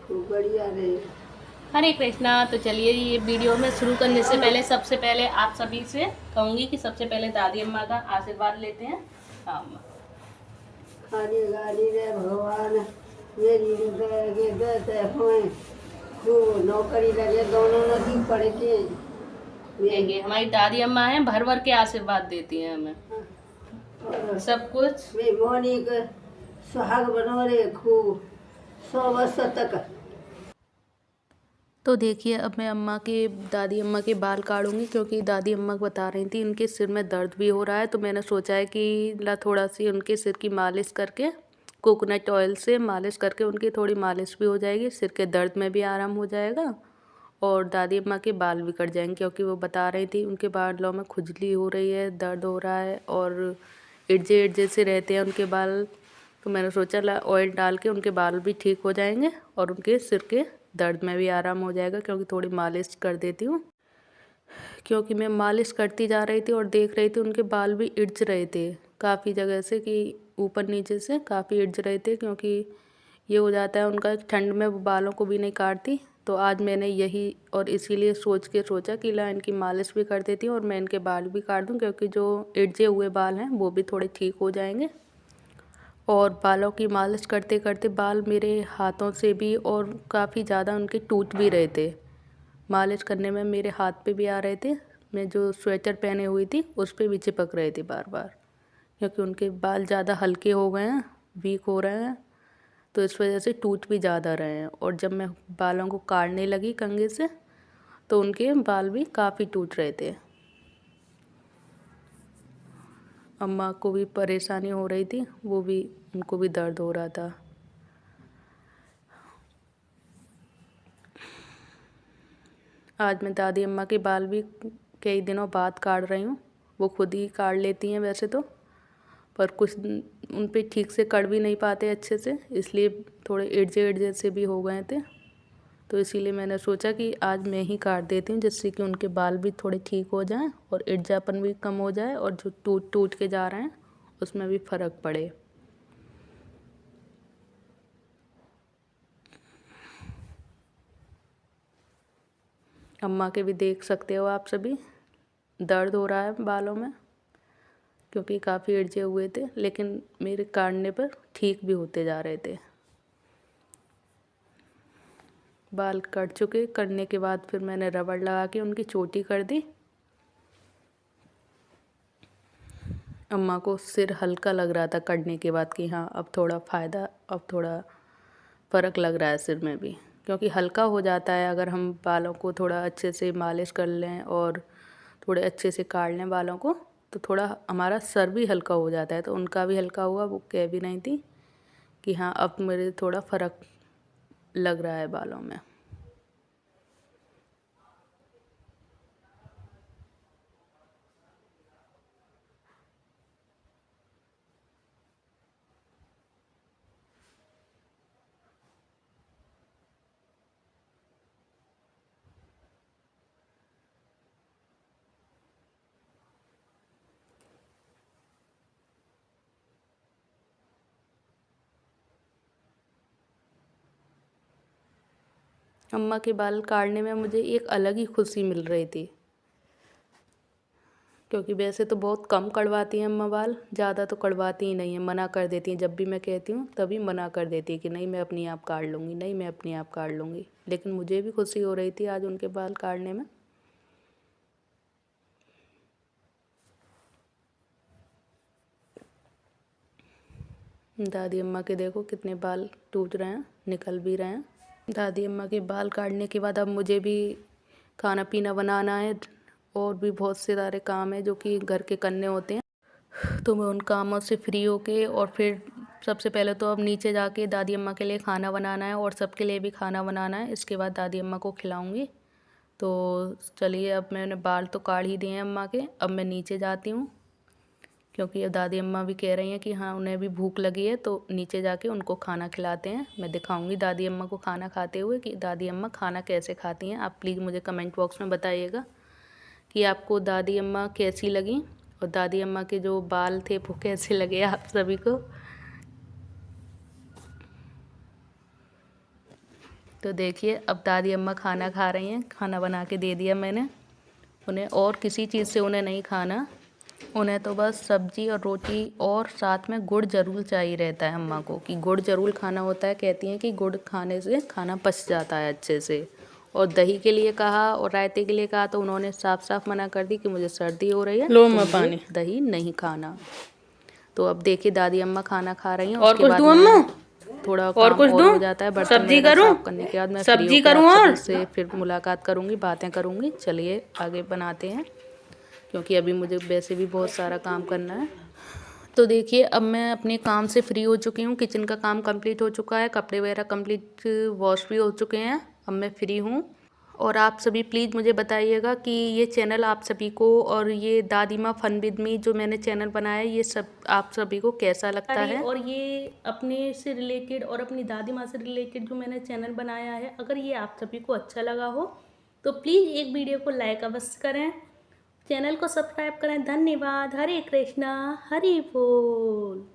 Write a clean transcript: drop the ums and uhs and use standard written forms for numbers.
खूब बढ़िया रहे। हरे कृष्णा। तो चलिए, ये वीडियो में शुरू करने से पहले सबसे पहले आप सभी से कहूँगी कि सबसे पहले दादी अम्मा का आशीर्वाद लेते हैं। हाँ अम्मा। खाली गाली रे भगवान, मेरी हृदय के देते हुए खूब नौकरी लगे, दोनों नदी पढ़ के देखिए, हमारी दादी अम्मा हैं, भर भर के आशीर्वाद देती हैं हमें और सब कुछ। वे मोनी के सुहाग बनो रे खूब 100 वर्ष तक। तो देखिए, अब मैं दादी अम्मा के बाल काटूंगी, क्योंकि दादी अम्मा बता रही थी उनके सिर में दर्द भी हो रहा है। तो मैंने सोचा है कि ला थोड़ा सी उनके सिर की मालिश करके, कोकोनट ऑयल से मालिश करके उनकी थोड़ी मालिश भी हो जाएगी, सिर के दर्द में भी आराम हो जाएगा और दादी अम्मा के बाल भी कट जाएंगे। क्योंकि वो बता रही थी उनके बालों में खुजली हो रही है, दर्द हो रहा है और इर्जे इर्जे से रहते हैं उनके बाल। तो मैंने सोचा ला ऑयल डाल के उनके बाल भी ठीक हो जाएंगे और उनके सिर के दर्द में भी आराम हो जाएगा, क्योंकि थोड़ी मालिश कर देती हूँ। क्योंकि मैं मालिश करती जा रही थी और देख रही थी उनके बाल भी इर्ज रहे थे काफ़ी जगह से, कि ऊपर नीचे से काफ़ी इर्ज रहे थे। क्योंकि ये हो जाता है उनका, ठंड में वो बालों को भी नहीं काटती। तो आज मैंने यही और इसीलिए सोचा कि ला इनकी मालिश भी कर देती हूँ और मैं इनके बाल भी काट दूँ, क्योंकि जो इर्जे हुए बाल हैं वो भी थोड़े ठीक हो जाएंगे। और बालों की मालिश करते करते बाल मेरे हाथों से भी और काफ़ी ज़्यादा उनके टूट भी रहे थे। मालिश करने में मेरे हाथ पे भी आ रहे थे, मैं जो स्वेटर पहने हुई थी उस पे भी चिपक रहे थे बार बार, क्योंकि उनके बाल ज़्यादा हल्के हो गए हैं, वीक हो रहे हैं। तो इस वजह से टूट भी ज़्यादा रहे हैं। और जब मैं बालों को काटने लगी कंघे से तो उनके बाल भी काफ़ी टूट रहे थे। अम्मा को भी परेशानी हो रही थी, उनको भी दर्द हो रहा था। आज मैं दादी अम्मा के बाल भी कई दिनों बाद काट रही हूँ। वो खुद ही काट लेती हैं वैसे तो, पर कुछ उन पे ठीक से कट भी नहीं पाते अच्छे से, इसलिए थोड़े इर्जे इर्जे से भी हो गए थे। तो इसीलिए मैंने सोचा कि आज मैं ही काट देती हूँ, जिससे कि उनके बाल भी थोड़े ठीक हो जाएं और इर्जापन भी कम हो जाए और जो टूट टूट के जा रहे हैं उसमें भी फ़र्क पड़े। अम्मा के भी देख सकते हो आप सभी, दर्द हो रहा है बालों में, क्योंकि काफ़ी इर्जे हुए थे, लेकिन मेरे काटने पर ठीक भी होते जा रहे थे। बाल कट चुके, करने के बाद फिर मैंने रबड़ लगा के उनकी चोटी कर दी। अम्मा को सिर हल्का लग रहा था कटने के बाद कि हाँ अब थोड़ा फ़र्क लग रहा है सिर में भी, क्योंकि हल्का हो जाता है अगर हम बालों को थोड़ा अच्छे से मालिश कर लें और थोड़े अच्छे से काट लें बालों को, तो थोड़ा हमारा सर भी हल्का हो जाता है। तो उनका भी हल्का हुआ, वो कह भी नहीं थी कि हाँ अब मेरे थोड़ा फ़र्क लग रहा है बालों में। अम्मा के बाल काटने में मुझे एक अलग ही खुशी मिल रही थी, क्योंकि वैसे तो बहुत कम कटवाती हैं अम्मा बाल, ज़्यादा तो कटवाती ही नहीं है, मना कर देती हैं। जब भी मैं कहती हूँ तभी मना कर देती है कि नहीं मैं अपनी आप काट लूँगी, नहीं मैं अपनी आप काट लूँगी। लेकिन मुझे भी खुशी हो रही थी आज उनके बाल काटने में। दादी अम्मा के देखो कितने बाल टूट रहे हैं, निकल भी रहे हैं। दादी अम्मा के बाल काटने के बाद अब मुझे भी खाना पीना बनाना है और भी बहुत से सारे काम हैं जो कि घर के करने होते हैं। तो मैं उन कामों से फ्री होके और फिर सबसे पहले तो अब नीचे जाके दादी अम्मा के लिए खाना बनाना है और सबके लिए भी खाना बनाना है। इसके बाद दादी अम्मा को खिलाऊंगी। तो चलिए, अब मैंने बाल तो काट ही दिए हैं अम्मा के, अब मैं नीचे जाती हूँ, क्योंकि अब दादी अम्मा भी कह रही हैं कि हाँ उन्हें भी भूख लगी है, तो नीचे जाके उनको खाना खिलाते हैं। मैं दिखाऊंगी दादी अम्मा को खाना खाते हुए कि दादी अम्मा खाना कैसे खाती हैं। आप प्लीज़ मुझे कमेंट बॉक्स में बताइएगा कि आपको दादी अम्मा कैसी लगी और दादी अम्मा के जो बाल थे वो कैसे लगे आप सभी को। तो देखिए अब दादी अम्मा खाना खा रही हैं। खाना बना के दे दिया मैंने उन्हें, और किसी चीज़ से उन्हें नहीं खाना। उन्हें तो बस सब्जी और रोटी और साथ में गुड़ ज़रूर चाहिए रहता है अम्मा को, कि गुड़ ज़रूर खाना होता है। कहती हैं कि गुड़ खाने से खाना पच जाता है अच्छे से। और दही के लिए कहा और रायते के लिए कहा तो उन्होंने साफ साफ मना कर दी कि मुझे सर्दी हो रही है, लो तो अम्मा मुझे पानी। दही नहीं खाना। तो अब देखिए दादी अम्मा खाना खा रही हैं। और उसके कुछ बाद दूँ मैं अम्मा? थोड़ा और काम कुछ और दूँ? हो जाता है, बर्तन सब्जी वगैरह करूँ? साफ करने के बाद मैं फ्री सब्जी होकर आप करूँ सभी और? से फिर मुलाकात करूँगी, बातें करूँगी। चलिए आगे बनाते हैं, क्योंकि अभी मुझे वैसे भी बहुत सारा काम करना है। तो देखिए अब मैं अपने काम से फ्री हो चुकी हूँ। किचन का काम कंप्लीट हो चुका है, कपड़े वगैरह कंप्लीट वॉश भी हो चुके हैं। अब मैं फ्री हूँ। और आप सभी प्लीज़ मुझे बताइएगा कि ये चैनल आप सभी को, और ये दादी माँ फन विद मी जो मैंने चैनल बनाया है, ये सब आप सभी को कैसा लगता है। और ये अपने से रिलेटेड और अपनी दादी माँ से रिलेटेड जो मैंने चैनल बनाया है, अगर ये आप सभी को अच्छा लगा हो तो प्लीज़ एक वीडियो को लाइक अवश्य करें, चैनल को सब्सक्राइब करें। धन्यवाद। हरे कृष्णा, हरि बोल।